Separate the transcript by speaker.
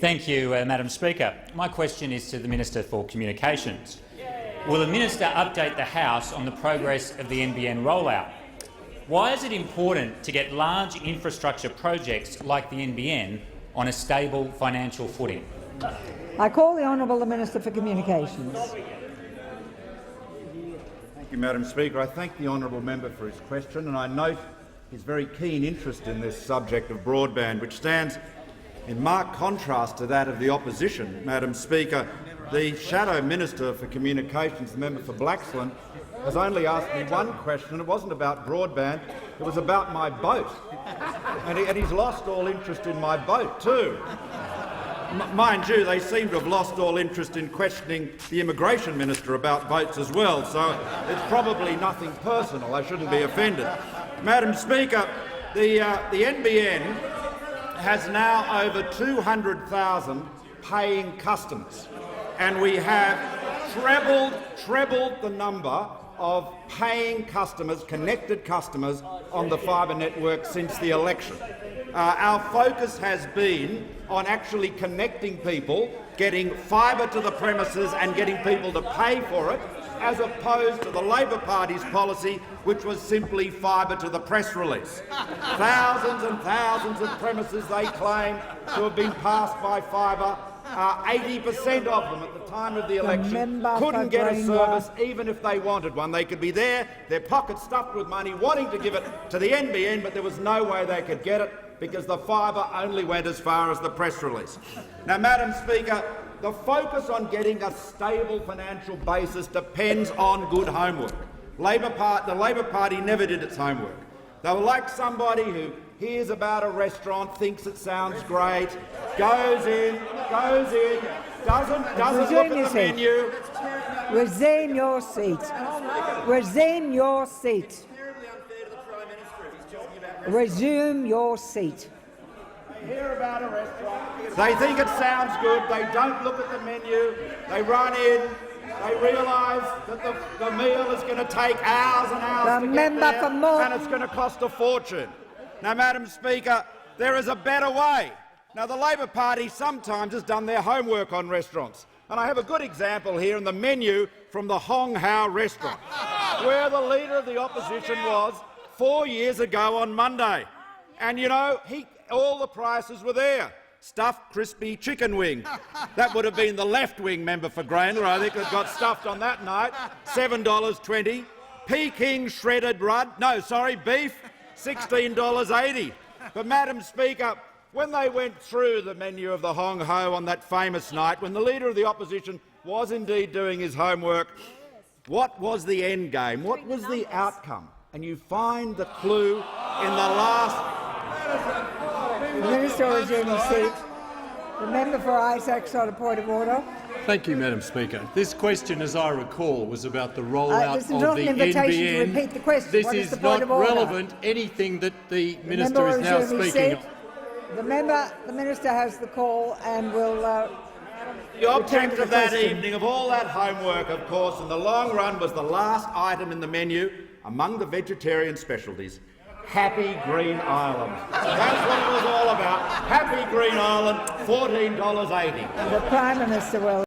Speaker 1: Thank you, Madam Speaker. My question is to the Minister for Communications. Will the Minister update the House on the progress of the NBN rollout? Why is it important to get large infrastructure projects like the NBN on a stable financial footing?
Speaker 2: I call the Honourable Minister for Communications.
Speaker 3: Thank you, Madam Speaker. I thank the honourable member for his question, and I note his very keen interest in this subject of broadband, which stands in marked contrast to that of the opposition. Madam Speaker, the Shadow Minister for Communications, the member for Blaxland, has only asked me one question. It wasn't about broadband, it was about my boat. And he's lost all interest in my boat too. Mind you, they seem to have lost all interest in questioning the Immigration Minister about boats as well, so it's probably nothing personal. I shouldn't be offended. Madam Speaker, the NBN has now over 200,000 paying customers, and we have trebled the number of paying customers, connected customers on the fibre network since the election. Our focus has been on actually connecting people, getting fibre to the premises and getting people to pay for it, as opposed to the Labor Party's policy, which was simply fibre to the press release. Thousands and thousands of premises they claim to have been passed by fibre. 80% of them at the time of the election couldn't get a service even if they wanted one. They could be there, their pockets stuffed with money, wanting to give it to the NBN, but there was no way they could get it because the fibre only went as far as the press release. Now, Madam Speaker, the focus on getting a stable financial basis depends on good homework. The Labor Party never did its homework. They were like somebody who hears about a restaurant, thinks it sounds great, goes in, doesn't look at the menu.
Speaker 2: Resume your seat. Resume your seat. Resume your seat.
Speaker 3: Hear about a restaurant. They think it sounds good. They don't look at the menu. They run in. They realise that the meal is going to take hours and hours to get there, and it's going to cost a fortune. Now, Madam Speaker, there is a better way. Now, the Labor Party sometimes has done their homework on restaurants, and I have a good example here in the menu from the Hoang Hau restaurant, where the Leader of the Opposition was 4 years ago on Monday. And, you know, all the prices were there. Stuffed crispy chicken wing. That would have been the left-wing member for Granger, I think, that got stuffed on that night, $7.20. Peking shredded beef, $16.80. But, Madam Speaker, when they went through the menu of the Hoang Hau on that famous night, when the Leader of the Opposition was indeed doing his homework, what was the end game? What was the outcome? And you find the clue in the last—
Speaker 2: The Minister will resume his seat. The member for Isaac's on a point of order.
Speaker 4: Thank you, Madam Speaker. This question, as I recall, was about the rollout
Speaker 2: this is
Speaker 4: of
Speaker 2: not
Speaker 4: the
Speaker 2: an invitation
Speaker 4: NBN.
Speaker 2: to repeat the question.
Speaker 4: This
Speaker 2: What
Speaker 4: is
Speaker 2: the point
Speaker 4: not
Speaker 2: of order?
Speaker 4: relevant. Anything that the Minister is now speaking of.
Speaker 2: The Minister has the call and will.
Speaker 3: The object of that evening, of all that homework, of course, in the long run, was the last item in the menu among the vegetarian specialties. Happy Green Island. That's what it was all about. Happy Green Island, $14.80.
Speaker 2: The Prime Minister will.